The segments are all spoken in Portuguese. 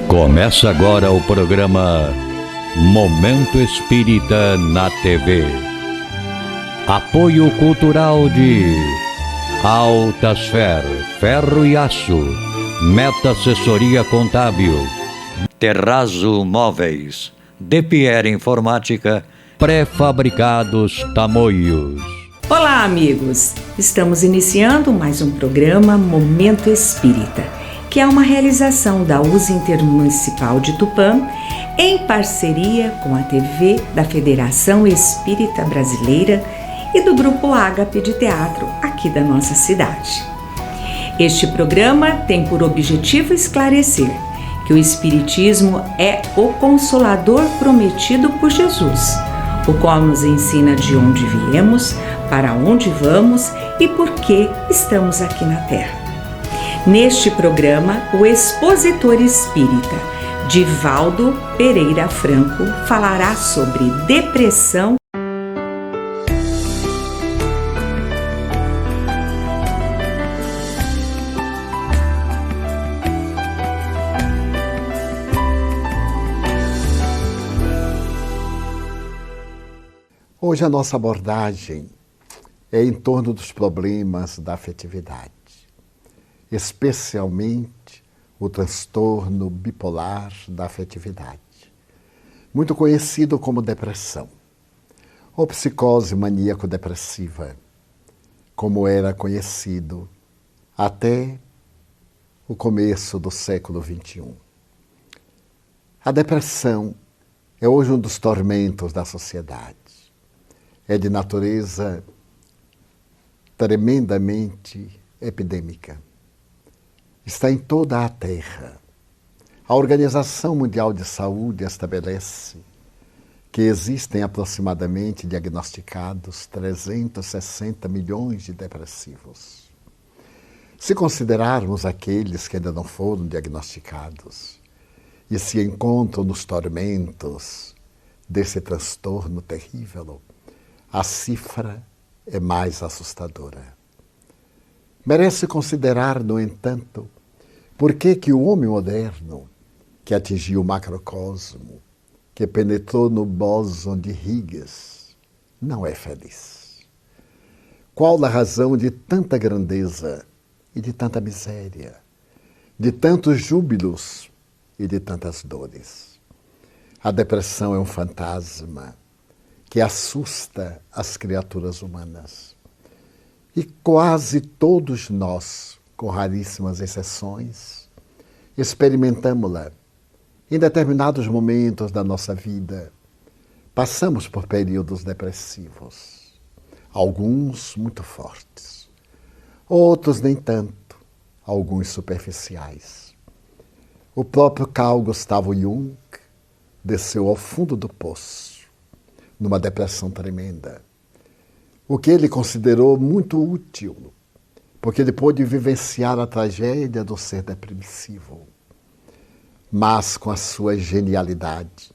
Começa agora o programa Momento Espírita na TV. Apoio cultural de Altasfer, Ferro e Aço, Meta Assessoria Contábil, Terrazzo Móveis, De Pierre Informática, Pré-fabricados Tamoios. Olá, amigos! Estamos iniciando mais um programa Momento Espírita, que é uma realização da USE Intermunicipal de Tupã, em parceria com a TV da Federação Espírita Brasileira e do Grupo Ágape de Teatro aqui da nossa cidade. Este programa tem por objetivo esclarecer que o Espiritismo é o Consolador prometido por Jesus, o qual nos ensina de onde viemos, para onde vamos e por que estamos aqui na Terra. Neste programa, o expositor espírita Divaldo Pereira Franco falará sobre depressão. Hoje a nossa abordagem é em torno dos problemas da afetividade, especialmente o transtorno bipolar da afetividade, muito conhecido como depressão, ou psicose maníaco-depressiva, como era conhecido até o começo do século XXI. A depressão é hoje um dos tormentos da sociedade. É de natureza tremendamente epidêmica. Está em toda a Terra. A Organização Mundial de Saúde estabelece que existem aproximadamente diagnosticados 360 milhões de depressivos. Se considerarmos aqueles que ainda não foram diagnosticados e se encontram nos tormentos desse transtorno terrível, a cifra é mais assustadora. Merece considerar, no entanto, por que o homem moderno, que atingiu o macrocosmo, que penetrou no bóson de Higgs, não é feliz. Qual a razão de tanta grandeza e de tanta miséria, de tantos júbilos e de tantas dores? A depressão é um fantasma que assusta as criaturas humanas. E quase todos nós, com raríssimas exceções, experimentamos-la. Em determinados momentos da nossa vida, passamos por períodos depressivos. Alguns muito fortes, outros nem tanto, alguns superficiais. O próprio Carl Gustav Jung desceu ao fundo do poço, numa depressão tremenda, o que ele considerou muito útil, porque ele pôde vivenciar a tragédia do ser depressivo. Mas, com a sua genialidade,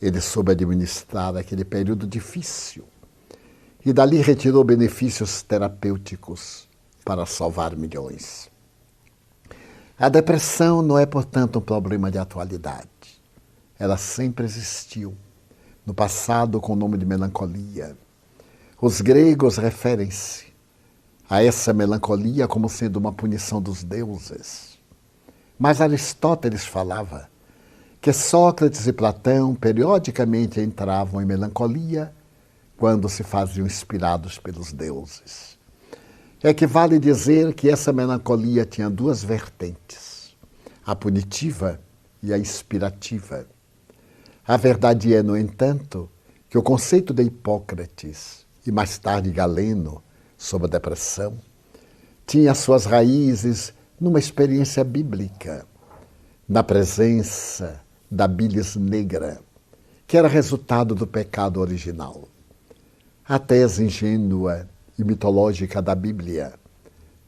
ele soube administrar aquele período difícil e dali retirou benefícios terapêuticos para salvar milhões. A depressão não é, portanto, um problema de atualidade. Ela sempre existiu. No passado, com o nome de melancolia. Os gregos referem-se a essa melancolia como sendo uma punição dos deuses. Mas Aristóteles falava que Sócrates e Platão periodicamente entravam em melancolia quando se faziam inspirados pelos deuses. É que vale dizer que essa melancolia tinha duas vertentes, a punitiva e a inspirativa. A verdade é, no entanto, que o conceito de Hipócrates e mais tarde Galeno sobre a depressão tinha suas raízes numa experiência bíblica, na presença da bilis negra, que era resultado do pecado original. A tese ingênua e mitológica da Bíblia,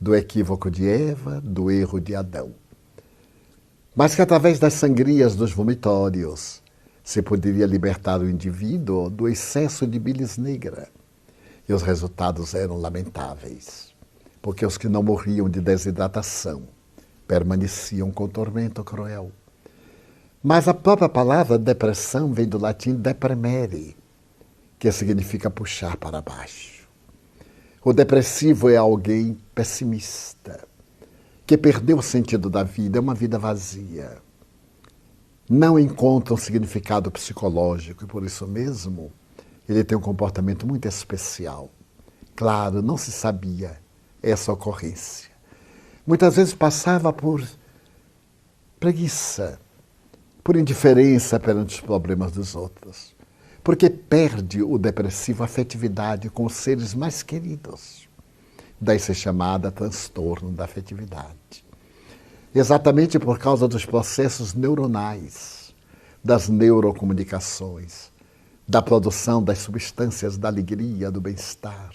do equívoco de Eva, do erro de Adão. Mas que através das sangrias dos vomitórios se poderia libertar o indivíduo do excesso de bilis negra. E os resultados eram lamentáveis, porque os que não morriam de desidratação permaneciam com tormento cruel. Mas a própria palavra depressão vem do latim depremere, que significa puxar para baixo. O depressivo é alguém pessimista, que perdeu o sentido da vida, é uma vida vazia. Não encontra um significado psicológico e, por isso mesmo, ele tem um comportamento muito especial. Claro, não se sabia essa ocorrência. Muitas vezes passava por preguiça, por indiferença perante os problemas dos outros, porque perde o depressivo a afetividade com os seres mais queridos. Daí ser chamada transtorno da afetividade. Exatamente por causa dos processos neuronais, das neurocomunicações, da produção das substâncias da alegria, do bem-estar,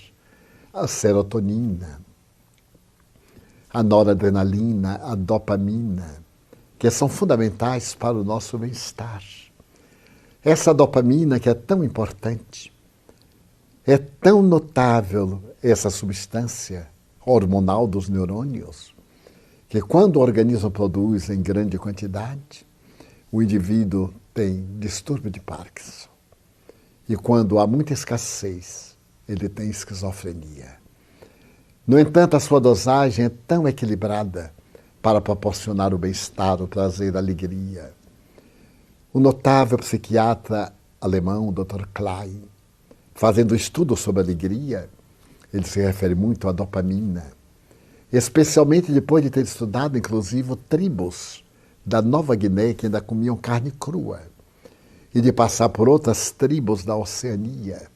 a serotonina, a noradrenalina, a dopamina, que são fundamentais para o nosso bem-estar. Essa dopamina que é tão importante, é tão notável essa substância hormonal dos neurônios, que quando o organismo produz em grande quantidade, o indivíduo tem distúrbio de Parkinson. E quando há muita escassez, ele tem esquizofrenia. No entanto, a sua dosagem é tão equilibrada para proporcionar o bem-estar, o prazer, a alegria. O notável psiquiatra alemão, Dr. Klein, fazendo estudo sobre a alegria, ele se refere muito à dopamina, especialmente depois de ter estudado, inclusive, tribos da Nova Guiné que ainda comiam carne crua, e de passar por outras tribos da Oceania,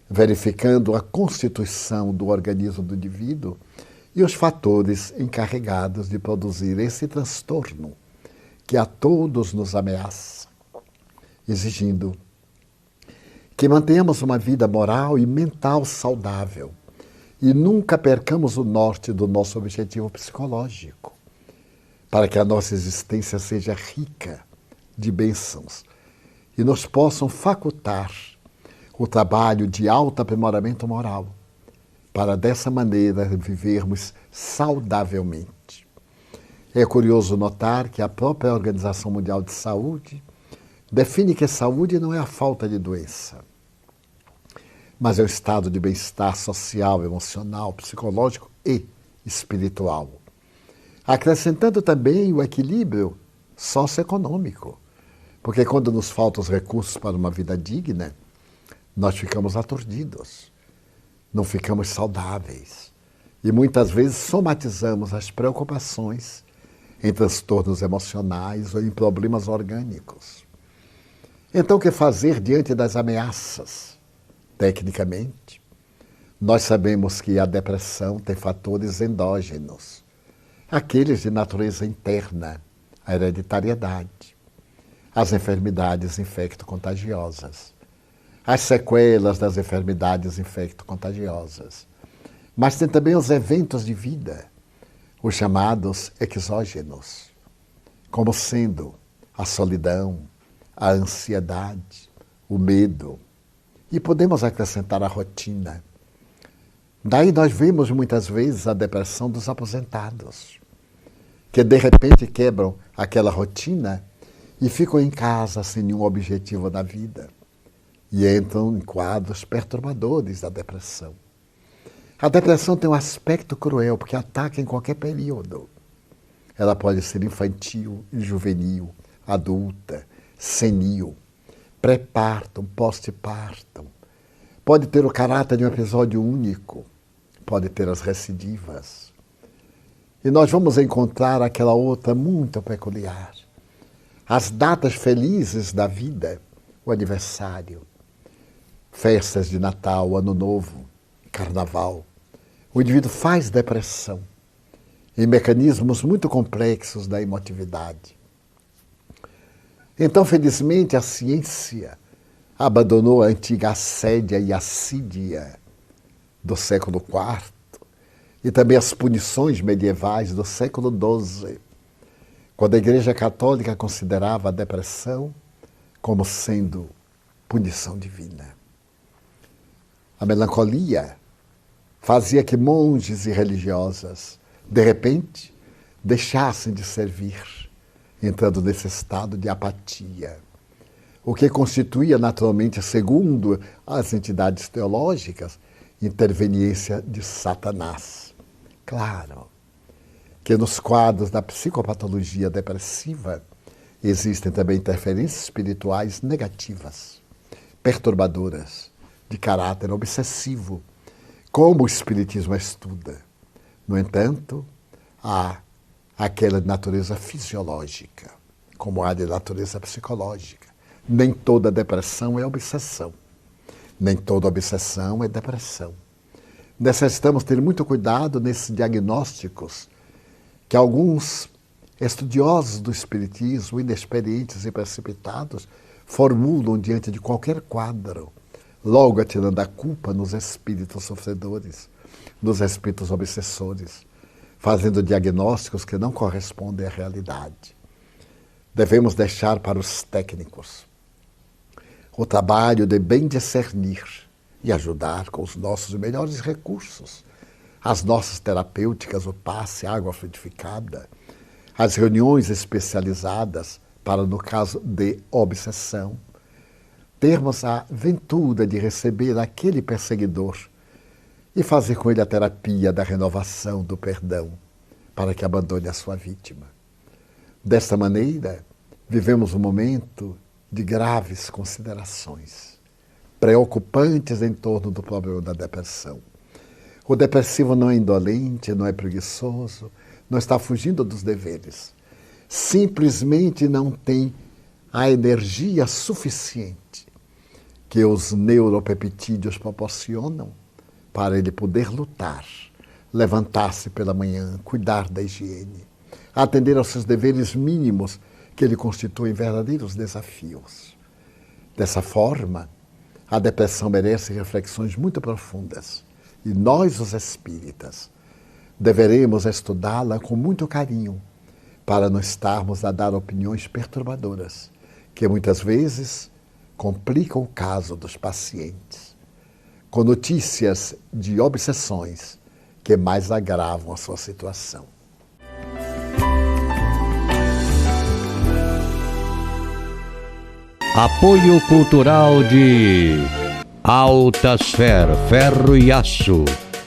verificando a constituição do organismo do indivíduo e os fatores encarregados de produzir esse transtorno que a todos nos ameaça, exigindo que mantenhamos uma vida moral e mental saudável e nunca percamos o norte do nosso objetivo psicológico, para que a nossa existência seja rica de bênçãos e nos possam facultar o trabalho de autoaprimoramento moral, para dessa maneira vivermos saudavelmente. É curioso notar que a própria Organização Mundial de Saúde define que saúde não é a falta de doença, mas é o estado de bem-estar social, emocional, psicológico e espiritual. Acrescentando também o equilíbrio socioeconômico, porque quando nos faltam os recursos para uma vida digna, nós ficamos aturdidos, não ficamos saudáveis e muitas vezes somatizamos as preocupações em transtornos emocionais ou em problemas orgânicos. Então, o que fazer diante das ameaças? Tecnicamente, nós sabemos que a depressão tem fatores endógenos, aqueles de natureza interna, a hereditariedade, as enfermidades infecto-contagiosas, as sequelas das enfermidades infecto-contagiosas. Mas tem também os eventos de vida, os chamados exógenos, como sendo a solidão, a ansiedade, o medo. E podemos acrescentar a rotina. Daí nós vemos muitas vezes a depressão dos aposentados, que de repente quebram aquela rotina e ficam em casa sem nenhum objetivo na vida. E entram em quadros perturbadores da depressão. A depressão tem um aspecto cruel, porque ataca em qualquer período. Ela pode ser infantil, juvenil, adulta, senil, pré-partum, pós-partum. Pode ter o caráter de um episódio único, pode ter as recidivas. E nós vamos encontrar aquela outra muito peculiar. As datas felizes da vida, o aniversário, festas de Natal, Ano Novo, Carnaval. O indivíduo faz depressão em mecanismos muito complexos da emotividade. Então, felizmente, a ciência abandonou a antiga assédia e assídia do século IV e também as punições medievais do século XII, quando a Igreja Católica considerava a depressão como sendo punição divina. A melancolia fazia que monges e religiosas, de repente, deixassem de servir entrando nesse estado de apatia. O que constituía naturalmente, segundo as entidades teológicas, interveniência de Satanás. Claro que nos quadros da psicopatologia depressiva existem também interferências espirituais negativas, perturbadoras, de caráter obsessivo, como o Espiritismo estuda. No entanto, há aquela de natureza fisiológica, como há de natureza psicológica. Nem toda depressão é obsessão. Nem toda obsessão é depressão. Necessitamos ter muito cuidado nesses diagnósticos que alguns estudiosos do Espiritismo, inexperientes e precipitados, formulam diante de qualquer quadro, logo atirando a culpa nos espíritos sofredores, nos espíritos obsessores, fazendo diagnósticos que não correspondem à realidade. Devemos deixar para os técnicos o trabalho de bem discernir e ajudar com os nossos melhores recursos, as nossas terapêuticas, o passe, a água frutificada, as reuniões especializadas para, no caso de obsessão, termos a ventura de receber aquele perseguidor e fazer com ele a terapia da renovação, do perdão, para que abandone a sua vítima. Desta maneira, vivemos um momento de graves considerações, preocupantes em torno do problema da depressão. O depressivo não é indolente, não é preguiçoso, não está fugindo dos deveres. Simplesmente não tem a energia suficiente que os neuropeptídeos proporcionam para ele poder lutar, levantar-se pela manhã, cuidar da higiene, atender aos seus deveres mínimos que lhe constituem verdadeiros desafios. Dessa forma, a depressão merece reflexões muito profundas e nós, os espíritas, deveremos estudá-la com muito carinho para não estarmos a dar opiniões perturbadoras que muitas vezes complicam o caso dos pacientes, com notícias de obsessões que mais agravam a sua situação. Apoio cultural de Altasfer, ferro e aço,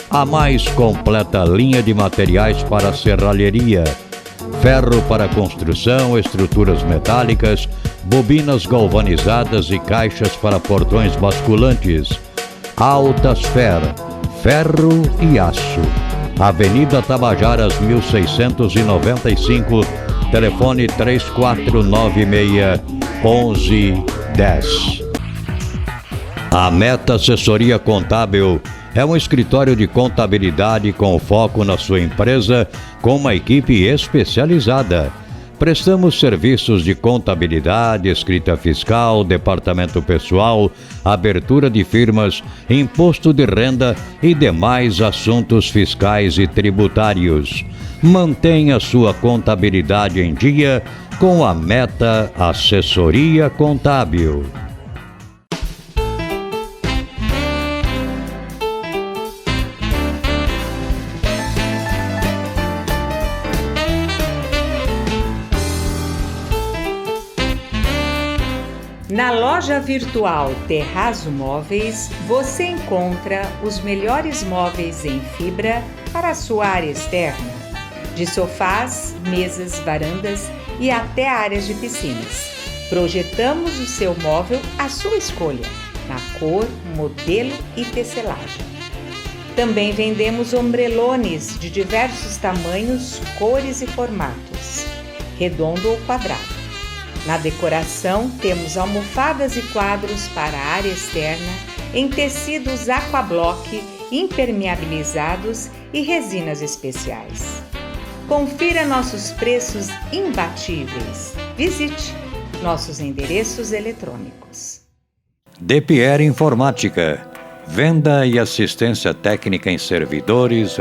a mais completa linha de materiais para serralheria, ferro para construção, estruturas metálicas, bobinas galvanizadas e caixas para portões basculantes. Altasfer, ferro e aço, Avenida Tabajaras 1695, telefone 3496-1110. A Meta Assessoria Contábil é um escritório de contabilidade com foco na sua empresa, com uma equipe especializada. Prestamos serviços de contabilidade, escrita fiscal, departamento pessoal, abertura de firmas, imposto de renda e demais assuntos fiscais e tributários. Mantenha sua contabilidade em dia com a Meta Assessoria Contábil. Na loja virtual Terrazo Móveis, você encontra os melhores móveis em fibra para a sua área externa, de sofás, mesas, varandas e até áreas de piscinas. Projetamos o seu móvel à sua escolha, na cor, modelo e tecelagem. Também vendemos ombrelones de diversos tamanhos, cores e formatos, redondo ou quadrado. Na decoração, temos almofadas e quadros para a área externa em tecidos aquablock, impermeabilizados e resinas especiais. Confira nossos preços imbatíveis. Visite nossos endereços eletrônicos. DPR Informática. Venda e assistência técnica em servidores,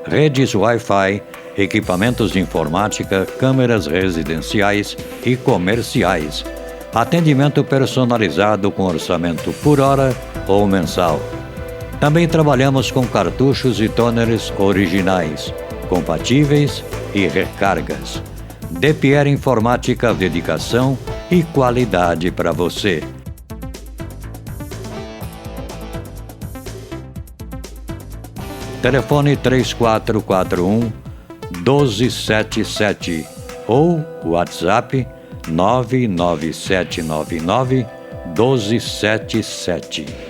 redes Wi-Fi, equipamentos de informática, câmeras residenciais e comerciais. Atendimento personalizado com orçamento por hora ou mensal. Também trabalhamos com cartuchos e toners originais, compatíveis e recargas. De Pierre Informática, dedicação e qualidade para você. Telefone 3441-1277 ou WhatsApp 99799-1277.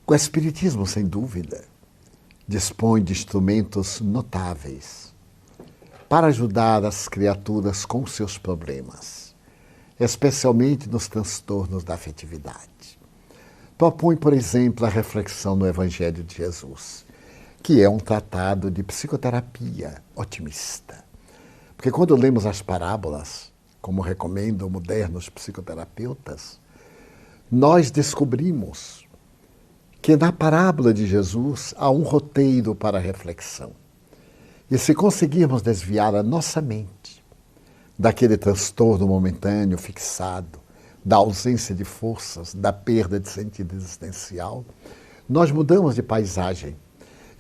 O Espiritismo, sem dúvida, dispõe de instrumentos notáveis para ajudar as criaturas com seus problemas, especialmente nos transtornos da afetividade. Propõe, por exemplo, a reflexão no Evangelho de Jesus, que é um tratado de psicoterapia otimista. Porque quando lemos as parábolas, como recomendam modernos psicoterapeutas, nós descobrimos que na parábola de Jesus há um roteiro para a reflexão. E se conseguirmos desviar a nossa mente daquele transtorno momentâneo fixado, da ausência de forças, da perda de sentido existencial, nós mudamos de paisagem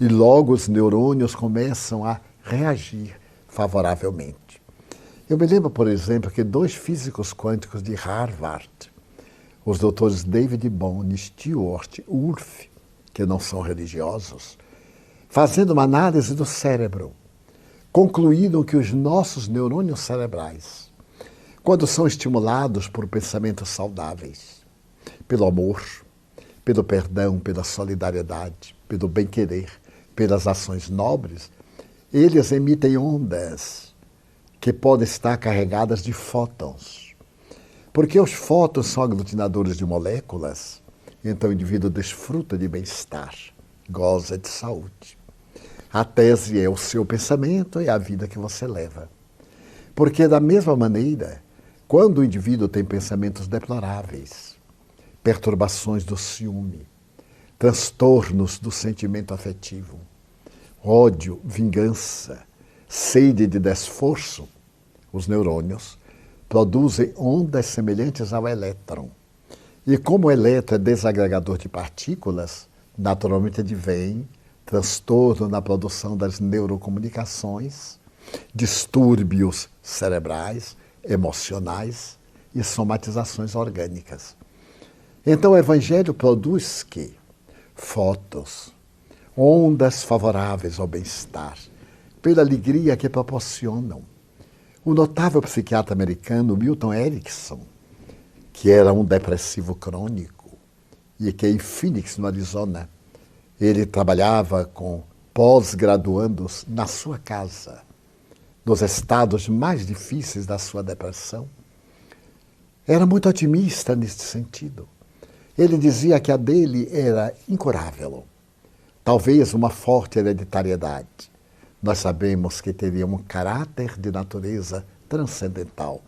e logo os neurônios começam a reagir favoravelmente. Eu me lembro, por exemplo, que 2 físicos quânticos de Harvard, os doutores David Bohm e Stewart Wolf, que não são religiosos, fazendo uma análise do cérebro, concluíram que os nossos neurônios cerebrais, quando são estimulados por pensamentos saudáveis, pelo amor, pelo perdão, pela solidariedade, pelo bem-querer, pelas ações nobres, eles emitem ondas que podem estar carregadas de fótons. Porque os fótons são aglutinadores de moléculas, então o indivíduo desfruta de bem-estar, goza de saúde. A tese é o seu pensamento e a vida que você leva. Porque, da mesma maneira, quando o indivíduo tem pensamentos deploráveis, perturbações do ciúme, transtornos do sentimento afetivo, ódio, vingança, sede de desforço, os neurônios produzem ondas semelhantes ao elétron. E como o elétron é desagregador de partículas, naturalmente advém transtorno na produção das neurocomunicações, distúrbios cerebrais, emocionais e somatizações orgânicas. Então o Evangelho produz que fótons, ondas favoráveis ao bem-estar, pela alegria que proporcionam. O notável psiquiatra americano Milton Erickson, que era um depressivo crônico e que em Phoenix, no Arizona, ele trabalhava com pós-graduandos na sua casa, nos estados mais difíceis da sua depressão, era muito otimista neste sentido. Ele dizia que a dele era incurável, talvez uma forte hereditariedade. Nós sabemos que teria um caráter de natureza transcendental.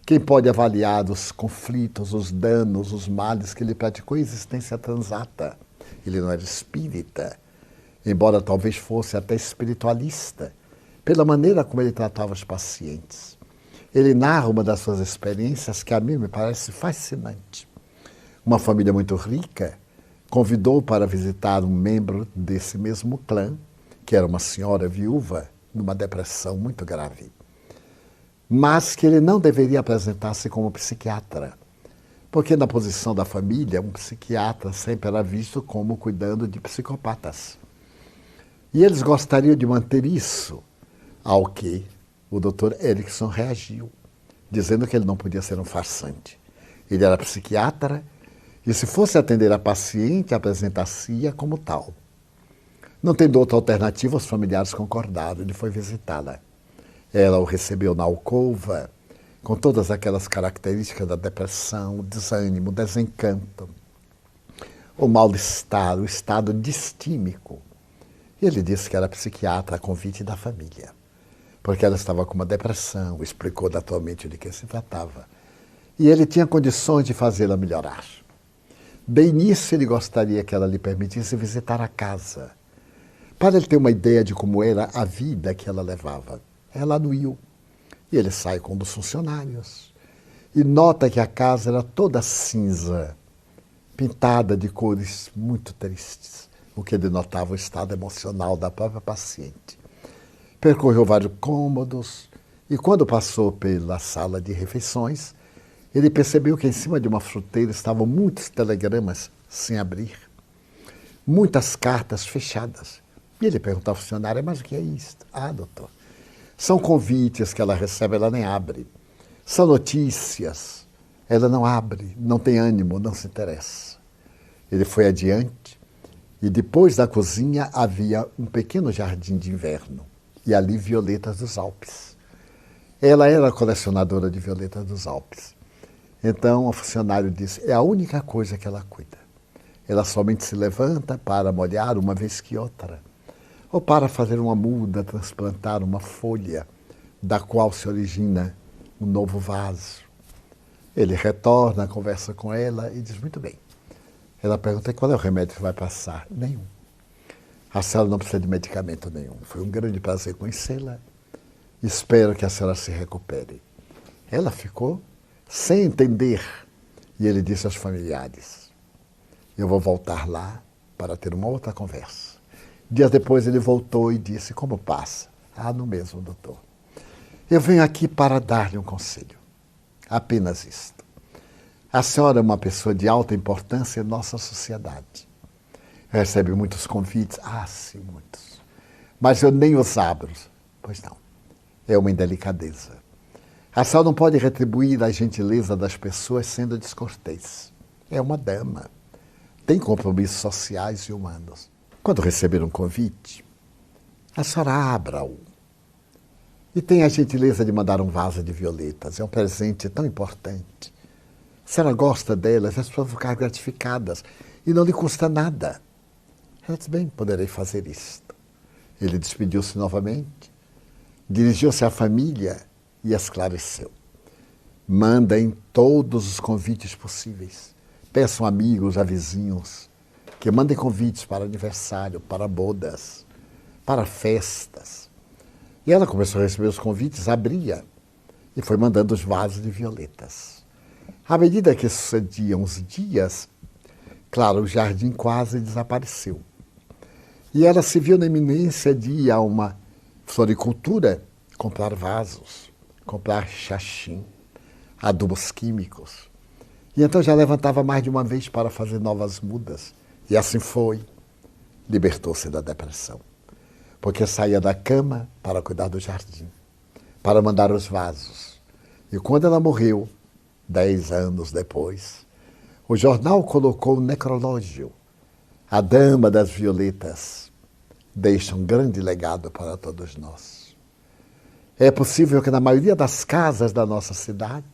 Quem pode avaliar os conflitos, os danos, os males que ele praticou em existência transata? Ele não era espírita, embora talvez fosse até espiritualista, pela maneira como ele tratava os pacientes. Ele narra uma das suas experiências que a mim me parece fascinante. Uma família muito rica convidou para visitar um membro desse mesmo clã, que era uma senhora viúva, numa depressão muito grave. Mas que ele não deveria apresentar-se como psiquiatra, porque na posição da família, um psiquiatra sempre era visto como cuidando de psicopatas. E eles gostariam de manter isso, ao que o Dr. Erickson reagiu, dizendo que ele não podia ser um farsante. Ele era psiquiatra e, se fosse atender a paciente, apresentar-se-ia como tal. Não tendo outra alternativa, os familiares concordaram. Ele foi visitá-la. Ela o recebeu na alcova, com todas aquelas características da depressão, o desânimo, o desencanto, o mal-estar, o estado distímico. E ele disse que era psiquiatra a convite da família, porque ela estava com uma depressão, explicou naturalmente de que se tratava. e ele tinha condições de fazê-la melhorar. De início, ele gostaria que ela lhe permitisse visitar a casa, para ele ter uma ideia de como era a vida que ela levava. Ela no Rio. E ele sai com um dos funcionários e nota que a casa era toda cinza, pintada de cores muito tristes, o que denotava o estado emocional da própria paciente. Percorreu vários cômodos e, quando passou pela sala de refeições, ele percebeu que em cima de uma fruteira estavam muitos telegramas sem abrir, muitas cartas fechadas. E ele perguntou ao funcionário: mas o que é isto? Ah, doutor, são convites que ela recebe, ela nem abre. São notícias, ela não abre, não tem ânimo, não se interessa. Ele foi adiante e depois da cozinha havia um pequeno jardim de inverno e ali violetas dos Alpes. Ela era colecionadora de violetas dos Alpes. Então o funcionário disse: é a única coisa que ela cuida. Ela somente se levanta para molhar uma vez que outra, ou para fazer uma muda, transplantar uma folha, da qual se origina um novo vaso. Ele retorna, conversa com ela e diz: muito bem. Ela pergunta: qual é o remédio que vai passar? Nenhum. A senhora não precisa de medicamento nenhum. Foi um grande prazer conhecê-la. Espero que a senhora se recupere. Ela ficou sem entender. E ele disse aos familiares: eu vou voltar lá para ter uma outra conversa. Dias depois ele voltou e disse: como passa? Ah, no mesmo, doutor. Eu venho aqui para dar-lhe um conselho. Apenas isto. A senhora é uma pessoa de alta importância em nossa sociedade. Recebe muitos convites. Ah, sim, muitos. Mas eu nem os abro. Pois não. É uma indelicadeza. A senhora não pode retribuir a gentileza das pessoas sendo descortês. É uma dama. Tem compromissos sociais e humanos. Quando receber um convite, a senhora abra-o. E tenha a gentileza de mandar um vaso de violetas. É um presente tão importante. Se ela gosta delas, as pessoas vão ficar gratificadas. E não lhe custa nada. Ela disse: bem, poderei fazer isto. Ele despediu-se novamente, dirigiu-se à família e esclareceu. Manda em todos os convites possíveis. Peçam amigos, a vizinhos, que mandem convites para aniversário, para bodas, para festas. E ela começou a receber os convites, abria e foi mandando os vasos de violetas. À medida que sucediam os dias, claro, o jardim quase desapareceu. E ela se viu na iminência de ir a uma floricultura, comprar vasos, comprar xaxim, adubos químicos. E então já levantava mais de uma vez para fazer novas mudas. E assim foi. Libertou-se da depressão. Porque saía da cama para cuidar do jardim, para mandar os vasos. E quando ela morreu, 10 anos depois, o jornal colocou um necrológio. A Dama das Violetas deixa um grande legado para todos nós. É possível que na maioria das casas da nossa cidade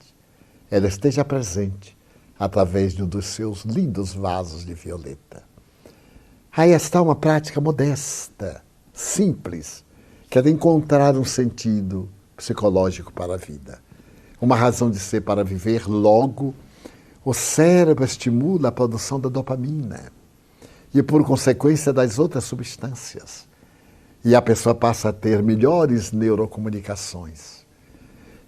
ela esteja presente através de um dos seus lindos vasos de violeta. Aí está uma prática modesta, simples, que é de encontrar um sentido psicológico para a vida. Uma razão de ser para viver. Logo, o cérebro estimula a produção da dopamina e, por consequência, das outras substâncias. E a pessoa passa a ter melhores neurocomunicações.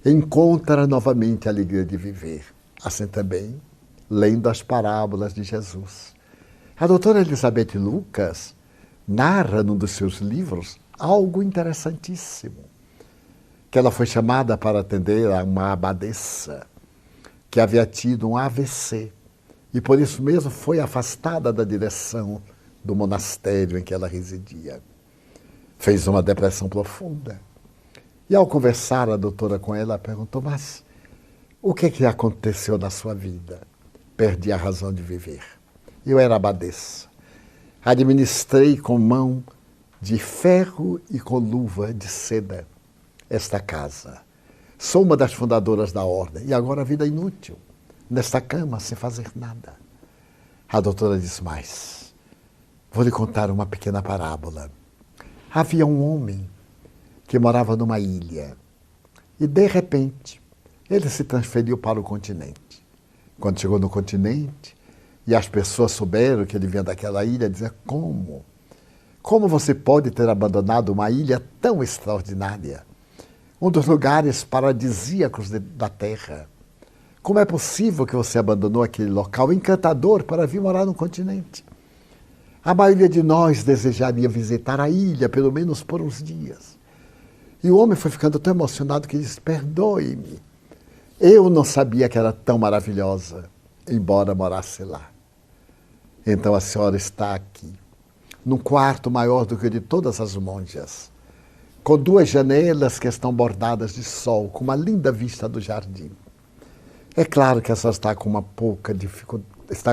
Encontra novamente a alegria de viver. Assim também, lendo as parábolas de Jesus. A doutora Elizabeth Lucas narra num dos seus livros algo interessantíssimo, que ela foi chamada para atender a uma abadesa que havia tido um AVC e por isso mesmo foi afastada da direção do monastério em que ela residia. Fez uma depressão profunda. E ao conversar a doutora com ela, perguntou: mas o que aconteceu na sua vida? Perdi a razão de viver. Eu era abadesa. Administrei com mão de ferro e com luva de seda esta casa. Sou uma das fundadoras da ordem e agora a vida é inútil, nesta cama, sem fazer nada. A doutora disse: mas vou lhe contar uma pequena parábola. Havia um homem que morava numa ilha e, de repente, Ele se transferiu para o continente. Quando chegou no continente, e as pessoas souberam que ele vinha daquela ilha, diziam: como? Como você pode ter abandonado uma ilha tão extraordinária? Um dos lugares paradisíacos da Terra. Como é possível que você abandonou aquele local encantador para vir morar no continente? A maioria de nós desejaria visitar a ilha, pelo menos por uns dias. E o homem foi ficando tão emocionado que disse: perdoe-me. Eu não sabia que era tão maravilhosa, embora morasse lá. Então a senhora está aqui, num quarto maior do que o de todas as monjas, com 2 janelas que estão bordadas de sol, com uma linda vista do jardim. É claro que a senhora está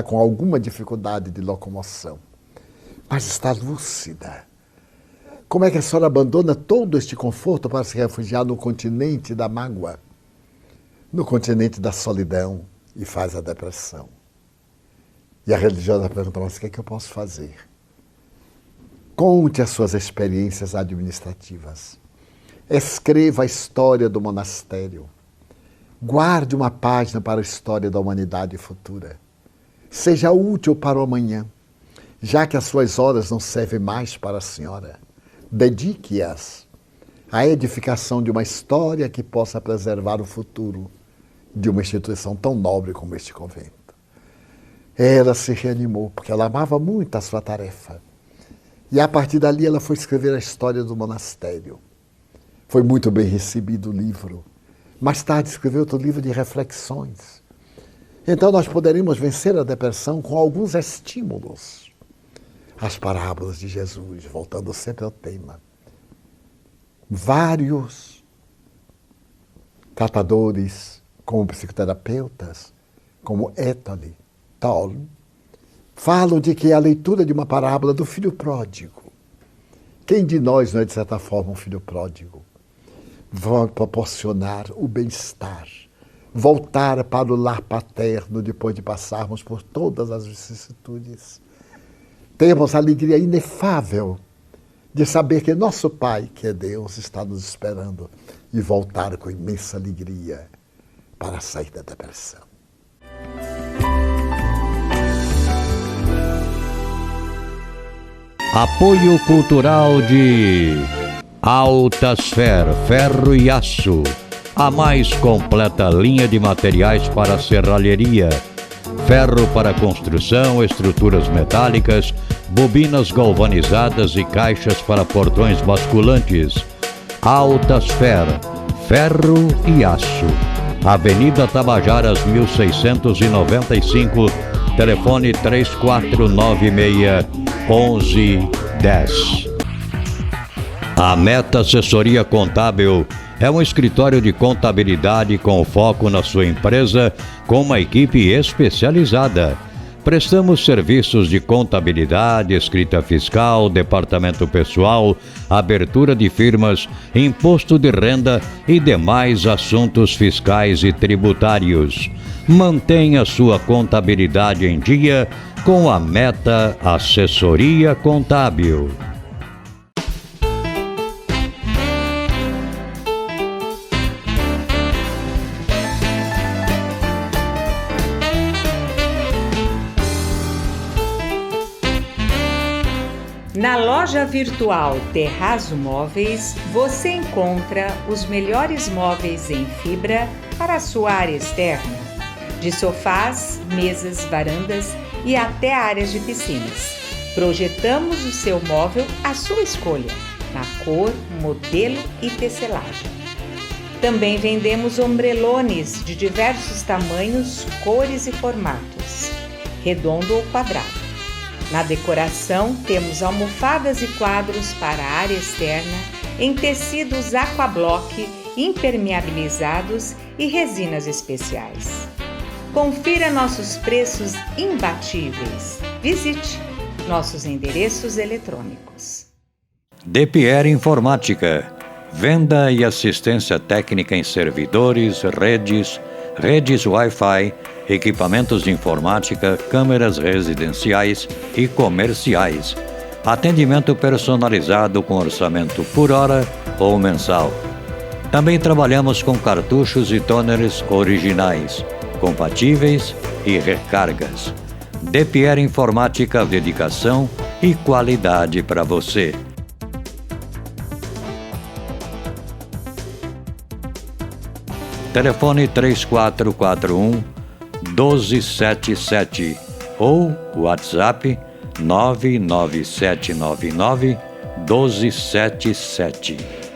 com alguma dificuldade de locomoção, mas está lúcida. Como é que a senhora abandona todo este conforto para se refugiar no continente da mágoa, no continente da solidão, e faz a depressão? E a religiosa pergunta: mas o que é que eu posso fazer? Conte as suas experiências administrativas. Escreva a história do monastério. Guarde uma página para a história da humanidade futura. Seja útil para o amanhã, já que as suas horas não servem mais para a senhora. Dedique-as à edificação de uma história que possa preservar o futuro de uma instituição tão nobre como este convento. Ela se reanimou, porque ela amava muito a sua tarefa. E a partir dali ela foi escrever a história do monastério. Foi muito bem recebido o livro. Mais tarde escreveu outro livro de reflexões. Então nós poderíamos vencer a depressão com alguns estímulos. As parábolas de Jesus, voltando sempre ao tema. Vários tratadores, como psicoterapeutas, como Ethel Tolle, falam de que é a leitura de uma parábola do filho pródigo. Quem de nós não é, de certa forma, um filho pródigo? Vão proporcionar o bem-estar, voltar para o lar paterno depois de passarmos por todas as vicissitudes. Temos a alegria inefável de saber que nosso Pai, que é Deus, está nos esperando, e voltar com imensa alegria para sair da depressão. Apoio cultural de Altasfer, ferro e aço, a mais completa linha de materiais para serralheria, ferro para construção, estruturas metálicas, bobinas galvanizadas e caixas para portões basculantes. Altasfer, ferro e aço. Avenida Tabajaras 1695, telefone 3496-1110. A Meta Assessoria Contábil é um escritório de contabilidade com foco na sua empresa, com uma equipe especializada. Prestamos serviços de contabilidade, escrita fiscal, departamento pessoal, abertura de firmas, imposto de renda e demais assuntos fiscais e tributários. Mantenha sua contabilidade em dia com a Meta Assessoria Contábil. Na loja virtual Terrazzo Móveis, você encontra os melhores móveis em fibra para a sua área externa, de sofás, mesas, varandas e até áreas de piscinas. Projetamos o seu móvel à sua escolha, na cor, modelo e tecelagem. Também vendemos ombrelones de diversos tamanhos, cores e formatos, redondo ou quadrado. Na decoração, temos almofadas e quadros para a área externa em tecidos aquablock, impermeabilizados e resinas especiais. Confira nossos preços imbatíveis. Visite nossos endereços eletrônicos. DePierre Informática. Venda e assistência técnica em servidores, redes Wi-Fi, equipamentos de informática, câmeras residenciais e comerciais. Atendimento personalizado com orçamento por hora ou mensal. Também trabalhamos com cartuchos e toners originais, compatíveis e recargas. De Pierre Informática, dedicação e qualidade para você. Telefone 3441-1277 ou WhatsApp 99799-1277.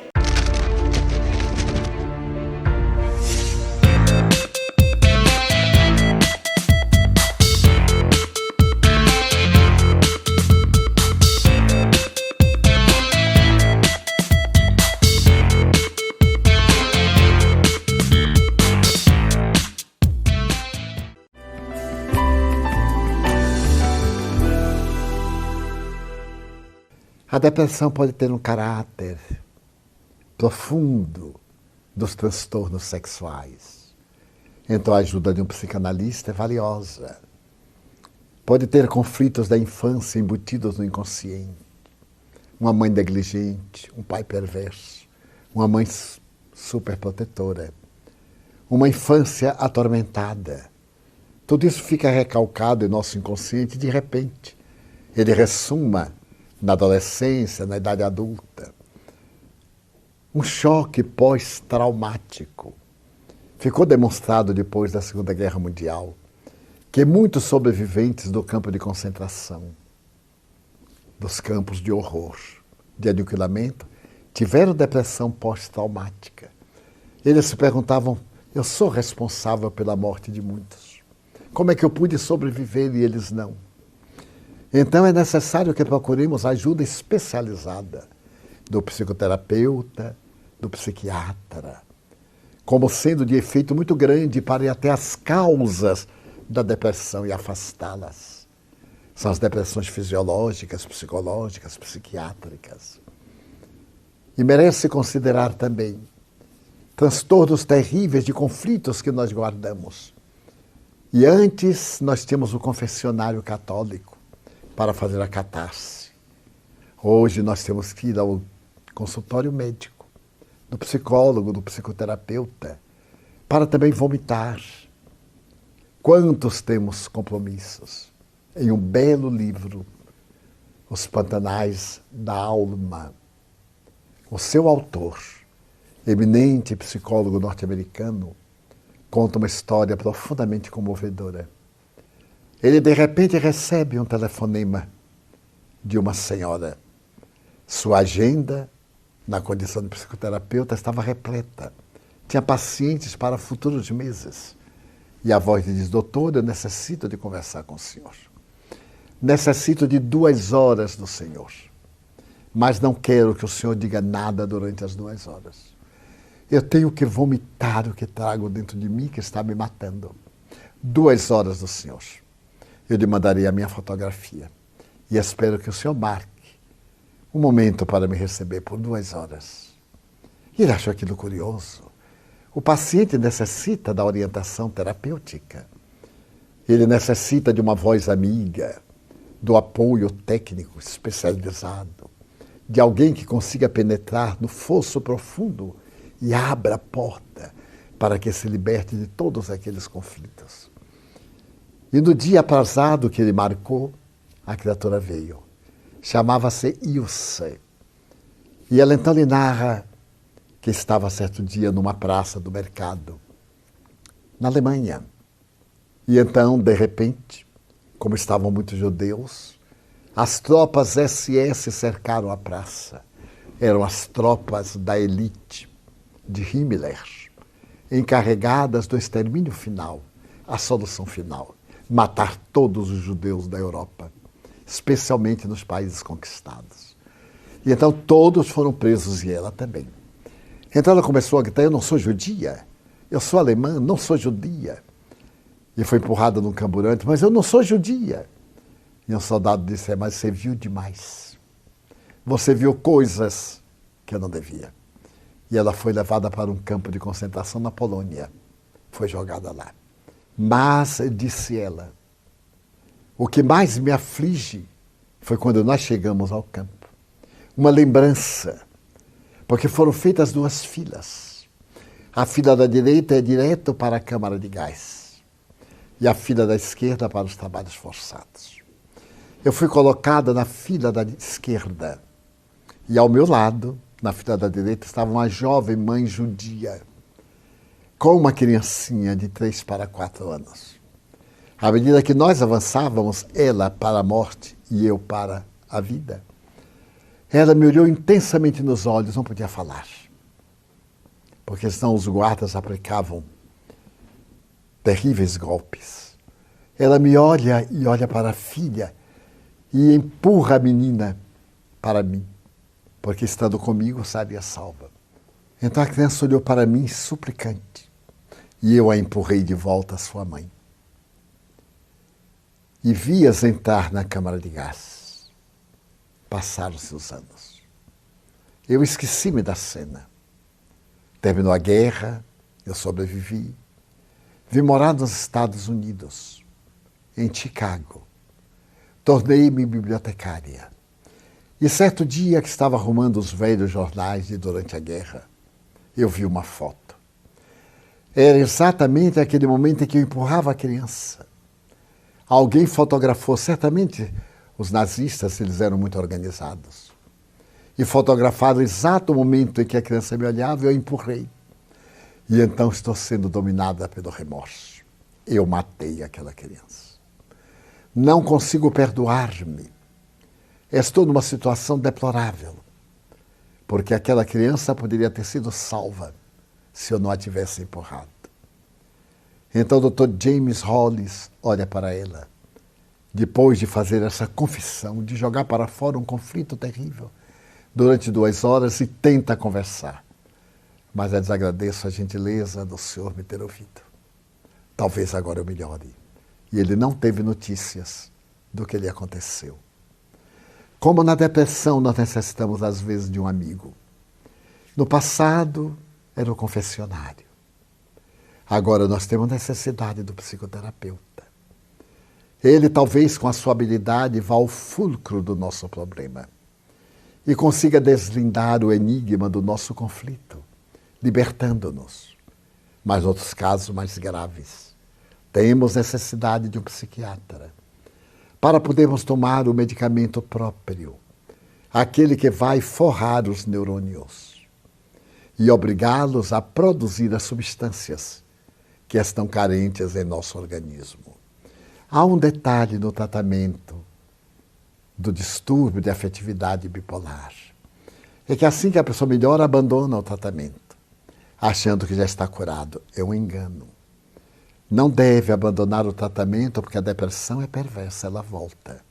A depressão pode ter um caráter profundo dos transtornos sexuais. Então a ajuda de um psicanalista é valiosa. Pode ter conflitos da infância embutidos no inconsciente. Uma mãe negligente, um pai perverso, uma mãe superprotetora, uma infância atormentada. Tudo isso fica recalcado em nosso inconsciente e, de repente, ele ressuma na adolescência, na idade adulta. Um choque pós-traumático. Ficou demonstrado depois da Segunda Guerra Mundial que muitos sobreviventes do campo de concentração, dos campos de horror, de aniquilamento, tiveram depressão pós-traumática. Eles se perguntavam, eu sou responsável pela morte de muitos. Como é que eu pude sobreviver e eles não? Então é necessário que procuremos ajuda especializada do psicoterapeuta, do psiquiatra, como sendo de efeito muito grande para ir até as causas da depressão e afastá-las. São as depressões fisiológicas, psicológicas, psiquiátricas. E merece considerar também transtornos terríveis de conflitos que nós guardamos. E antes nós tínhamos o confessionário católico para fazer a catarse. Hoje nós temos que ir ao consultório médico, do psicólogo, do psicoterapeuta, para também vomitar. Quantos temos compromissos? Em um belo livro, Os Pantanais da Alma, o seu autor, eminente psicólogo norte-americano, conta uma história profundamente comovedora. Ele, de repente, recebe um telefonema de uma senhora. Sua agenda, na condição de psicoterapeuta, estava repleta. Tinha pacientes para futuros meses. E a voz lhe diz, doutor, eu necessito de conversar com o senhor. Necessito de 2 horas do senhor. Mas não quero que o senhor diga nada durante as 2 horas. Eu tenho que vomitar o que trago dentro de mim que está me matando. 2 horas do senhor. Eu lhe mandarei a minha fotografia e espero que o senhor marque um momento para me receber por 2 horas. E ele achou aquilo curioso. O paciente necessita da orientação terapêutica. Ele necessita de uma voz amiga, do apoio técnico especializado, de alguém que consiga penetrar no fosso profundo e abra a porta para que se liberte de todos aqueles conflitos. E no dia aprazado que ele marcou, a criatura veio. Chamava-se Ilse. E ela então lhe narra que estava certo dia numa praça do mercado, na Alemanha. E então, de repente, como estavam muitos judeus, as tropas SS cercaram a praça. Eram as tropas da elite de Himmler, encarregadas do extermínio final, a solução final. Matar todos os judeus da Europa, especialmente nos países conquistados. E então todos foram presos e ela também. Então ela começou a gritar, eu não sou judia, eu sou alemã, não sou judia. E foi empurrada num camburante, mas eu não sou judia. E um soldado disse, mas você viu demais. Você viu coisas que eu não devia. E ela foi levada para um campo de concentração na Polônia. Foi jogada lá. Mas, disse ela, o que mais me aflige foi quando nós chegamos ao campo. Uma lembrança, porque foram feitas 2 filas. A fila da direita é direto para a câmara de gás e a fila da esquerda para os trabalhos forçados. Eu fui colocada na fila da esquerda e ao meu lado, na fila da direita, estava uma jovem mãe judia com uma criancinha de 3 para 4 anos. À medida que nós avançávamos, ela para a morte e eu para a vida, ela me olhou intensamente nos olhos, não podia falar, porque senão os guardas aplicavam terríveis golpes. Ela me olha e olha para a filha e empurra a menina para mim, porque estando comigo estaria salva. Então a criança olhou para mim suplicante e eu a empurrei de volta à sua mãe. E vi-as entrar na câmara de gás. Passaram-se os anos. Eu esqueci-me da cena. Terminou a guerra, eu sobrevivi. Vim morar nos Estados Unidos, em Chicago. Tornei-me bibliotecária. E certo dia que estava arrumando os velhos jornais de durante a guerra, eu vi uma foto. Era exatamente aquele momento em que eu empurrava a criança. Alguém fotografou, certamente os nazistas, eles eram muito organizados, e fotografaram o exato momento em que a criança me olhava e eu empurrei. E então estou sendo dominada pelo remorso. Eu matei aquela criança. Não consigo perdoar-me. Estou numa situação deplorável, porque aquela criança poderia ter sido salva se eu não a tivesse empurrado. Então o Dr. James Hollis olha para ela, depois de fazer essa confissão, de jogar para fora um conflito terrível, durante 2 horas e tenta conversar. Mas eu desagradeço a gentileza do senhor me ter ouvido. Talvez agora eu melhore. E ele não teve notícias do que lhe aconteceu. Como na depressão nós necessitamos às vezes de um amigo. No passado era o confessionário. Agora nós temos necessidade do psicoterapeuta. Ele talvez com a sua habilidade vá ao fulcro do nosso problema e consiga deslindar o enigma do nosso conflito, libertando-nos. Mas outros casos mais graves, temos necessidade de um psiquiatra para podermos tomar o medicamento próprio, aquele que vai forrar os neurônios e obrigá-los a produzir as substâncias que estão carentes em nosso organismo. Há um detalhe no tratamento do distúrbio de afetividade bipolar. É que assim que a pessoa melhora, abandona o tratamento, achando que já está curado. É um engano. Não deve abandonar o tratamento porque a depressão é perversa, ela volta.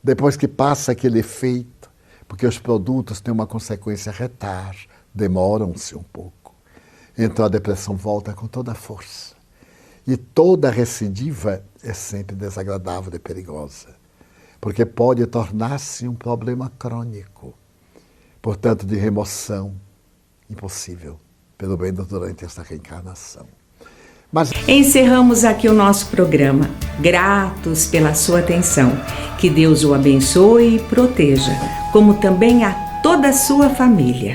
Depois que passa aquele efeito, porque os produtos têm uma consequência retar, demoram-se um pouco. Então a depressão volta com toda a força. E toda recidiva é sempre desagradável e perigosa, porque pode tornar-se um problema crônico, portanto de remoção impossível, pelo menos durante esta reencarnação. Mas encerramos aqui o nosso programa, gratos pela sua atenção. Que Deus o abençoe e proteja, como também a toda a sua família.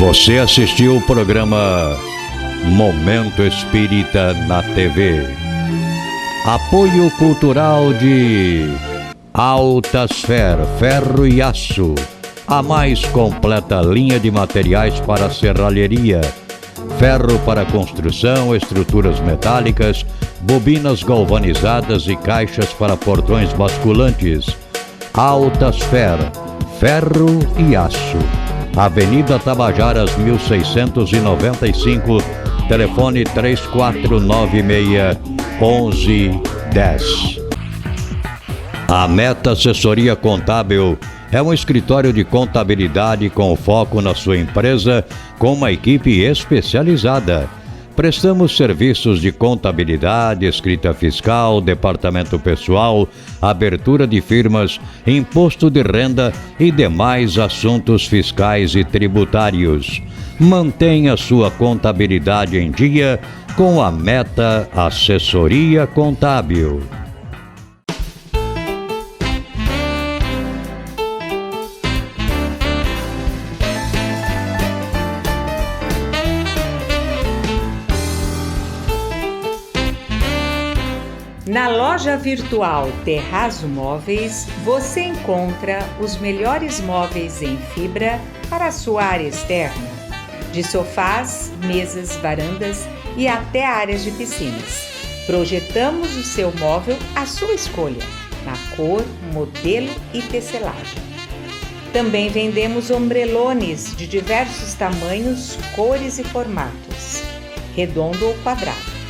Você assistiu o programa Momento Espírita na TV. Apoio cultural de Altasfer, ferro e aço. A mais completa linha de materiais para serralheria. Ferro para construção, estruturas metálicas, bobinas galvanizadas e caixas para portões basculantes. Altasfer, ferro e aço. Avenida Tabajaras, 1695, telefone 3496-1110. A Meta Assessoria Contábil é um escritório de contabilidade com foco na sua empresa, com uma equipe especializada. Prestamos serviços de contabilidade, escrita fiscal, departamento pessoal, abertura de firmas, imposto de renda e demais assuntos fiscais e tributários. Mantenha sua contabilidade em dia com a Meta Assessoria Contábil. Na loja virtual Terrazzo Móveis, você encontra os melhores móveis em fibra para a sua área externa, de sofás, mesas, varandas e até áreas de piscinas. Projetamos o seu móvel à sua escolha, na cor, modelo e tecelagem. Também vendemos ombrelones de diversos tamanhos, cores e formatos, redondo ou quadrado.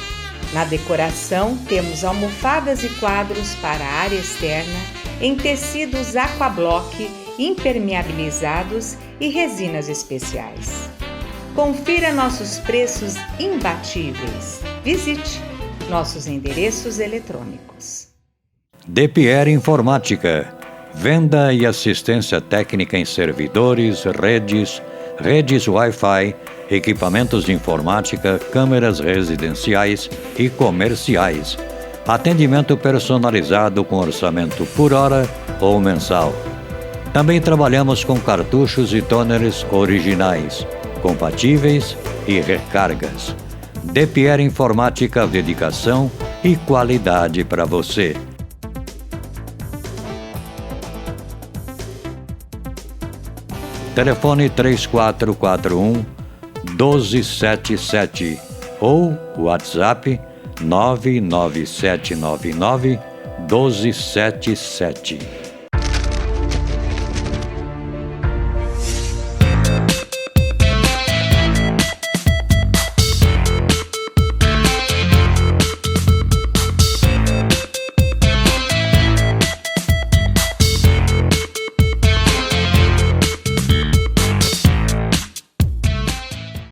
Na decoração, temos almofadas e quadros para a área externa em tecidos aquablock, impermeabilizados e resinas especiais. Confira nossos preços imbatíveis. Visite nossos endereços eletrônicos. De Pierre Informática. Venda e assistência técnica em servidores, redes Wi-Fi, equipamentos de informática, câmeras residenciais e comerciais. Atendimento personalizado com orçamento por hora ou mensal. Também trabalhamos com cartuchos e toners originais, compatíveis e recargas. De Pierre Informática, dedicação e qualidade para você. Telefone 3441-1277 ou WhatsApp 99799-1277.